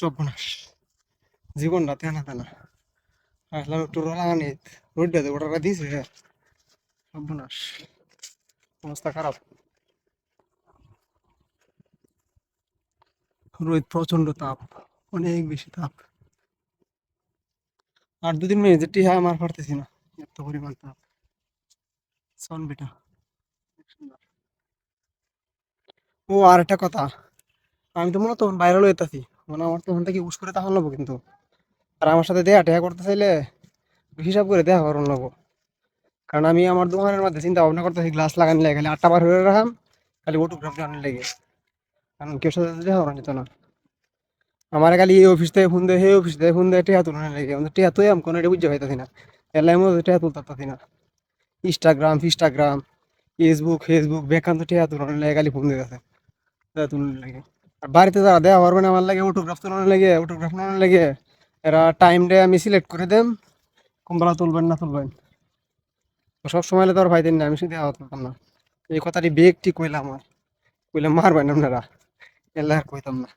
সর্বনাশ জীবনটা তেনা তেনা আসলাম একটু লাগানি রোডটা ওটা দিয়েছে সর্বনাশ অবস্থা খারাপ রোদ প্রচন্ড তাপ অনেক বেশি তাপ আর 2-3 মিনিট যেটি হ্যাঁ আমার পারতেছি না এত পরিমাণ তাপ সন বেটা ও আর একটা কথা আমি তো মনে তখন ভাইরাল হইতাছি মানে আমার তখন থেকে উস করে তাহলে নেবো কিন্তু আর আমার সাথে দেখা টেহা করতে চাইলে হিসাব করে দেখা করুন নেবো কারণ আমি আমার দোকানের মধ্যে চিন্তা ভাবনা করতেছি গ্লাস লাগানি লাগে খালি 8টা বার হয়ে রাখাম খালি অটোগ্রাফ আনলে লেগে কারণ কেউ সাথে দেখা করা যেত না আমার খালি এই অফিস থেকে ফোন দেয় সেই অফিস থেকে ফোন দেয় টেহা তুলনে লেগে টেহা তুই আমি কোনো এটা বুঝতে পাইতাছি না এলাই মধ্যে টেহা তুলতাছি না ইনস্টাগ্রাম ফেসবুক বেকান্ত টেহা তুলনে লেগে খালি ফোন দিতেছে টেহা তুলনে লেগে আর বাড়িতে যারা দেওয়া পারবে না আমার লাগে অটোগ্রাফ তুলনে লেগে এরা টাইম ডে আমি সিলেক্ট করে দেম কোনবেলা তুলবেন না তুলবেন সব সময় তো আর ভাইদের না আমি শুধু দেওয়া তুলতাম না এই কথাটি ব্যক্তি কইলাম আমার কইলে মারবেন আপনারা এলা আর কইতাম না